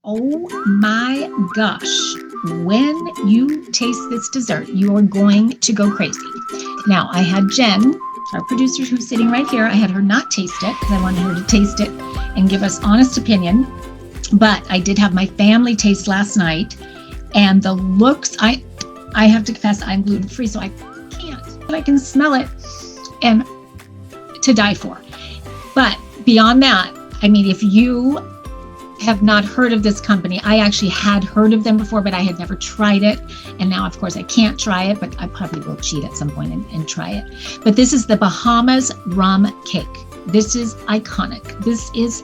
Oh my gosh. When you taste this dessert, you are going to go crazy. Now, I had Jen, our producer who's sitting right here, I had her not taste it because I wanted her to taste it and give us honest opinion. But I did have my family taste last night, and the looks, I have to confess, I'm gluten-free, so I can't, but I can smell it and to die for. But beyond that, I mean, if you have not heard of this company, I actually had heard of them before, but I had never tried it. And now, of course, I can't try it, but I probably will cheat at some point and try it. But this is the Bahamas Rum Cake. This is iconic. This is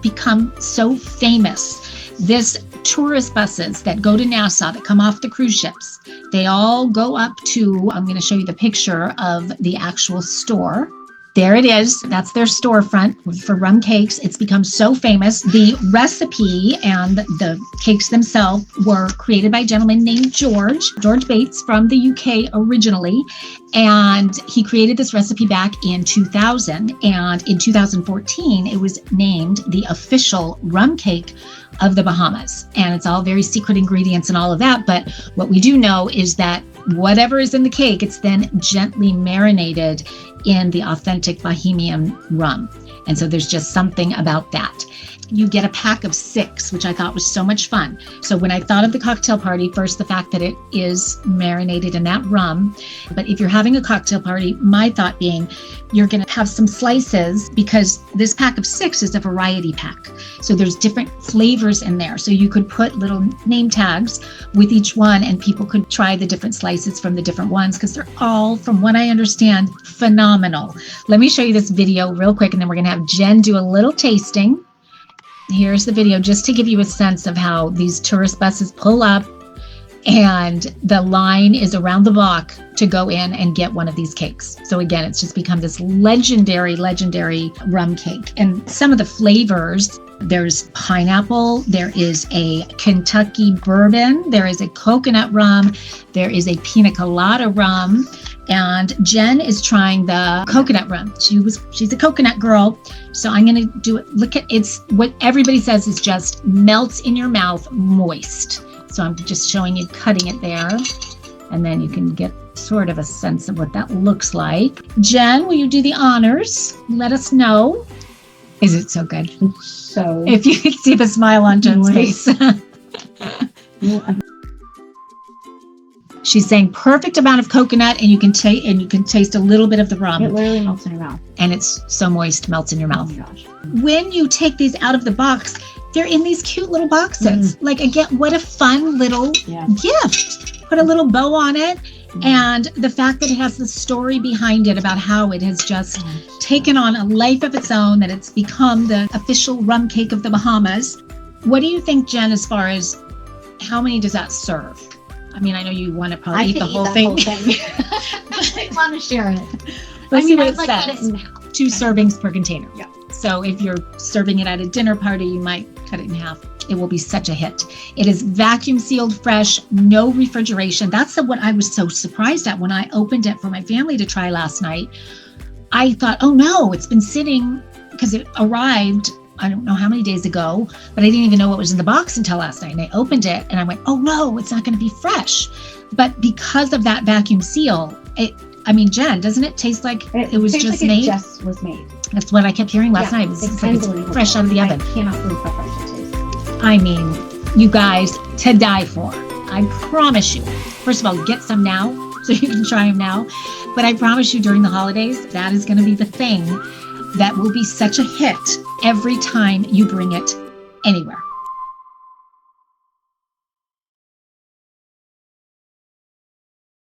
become so famous. This tourist buses that go to Nassau, that come off the cruise ships, they all go up to, I'm going to show you the picture of the actual store. There it is. That's their storefront for rum cakes. It's become so famous. The recipe and the cakes themselves were created by a gentleman named George Bates from the UK originally. And he created this recipe back in 2000. And in 2014, it was named the official rum cake of the Bahamas. And it's all very secret ingredients and all of that. But what we do know is that whatever is in the cake, it's then gently marinated in the authentic Bahamian rum. And so there's just something about that. You get a pack of 6, which I thought was so much fun. So when I thought of the cocktail party, first, the fact that it is marinated in that rum. But if you're having a cocktail party, my thought being, you're going to have some slices, because this pack of 6 is a variety pack. So there's different flavors in there. So you could put little name tags with each one, and people could try the different slices from the different ones, because they're all, from what I understand, phenomenal. Let me show you this video real quick, and then we're going to have Jen do a little tasting. Here's the video just to give you a sense of how these tourist buses pull up, and the line is around the block to go in and get one of these cakes. So again, it's just become this legendary rum cake. And some of the flavors, there's pineapple, there is a Kentucky bourbon, there is a coconut rum, there is a pina colada rum, and Jen is trying the coconut rum. She's a coconut girl. So I'm going to do it. Look at, it's what everybody says is just melts in your mouth, moist. So I'm just showing you cutting it there, and then you can get sort of a sense of what that looks like. Jen, will you do the honors? Let us know. Is it so good? So if you could see the smile on Jen's face. She's saying perfect amount of coconut, and you can taste a little bit of the rum. It literally melts in your mouth. And it's so moist, melts in your mouth. Oh my gosh. When you take these out of the box, they're in these cute little boxes. Like, again, what a fun little gift. Put a little bow on it. And the fact that it has the story behind it about how it has just taken on a life of its own, that it's become the official rum cake of the Bahamas. What do you think, Jen, as far as how many does that serve? I mean, I know you want to probably eat the whole thing. I want to share it. Let's see what it says. Cut it in half. 2 servings per container. Yeah. So if you're serving it at a dinner party, you might cut it in half. It will be such a hit. It is vacuum sealed, fresh, no refrigeration. That's what I was so surprised at when I opened it for my family to try last night. I thought, oh no, it's been sitting, because it arrived, I don't know how many days ago, but I didn't even know what was in the box until last night. And I opened it and I went, oh no, it's not going to be fresh. But because of that vacuum seal, Jen, doesn't it taste like it was just made? It just was made. That's what I kept hearing last night. It's like it's fresh out of the oven. I cannot believe how fresh it tastes. I mean, you guys, to die for. I promise you. First of all, get some now so you can try them now. But I promise you, during the holidays, that is going to be the thing that will be such a hit every time you bring it anywhere.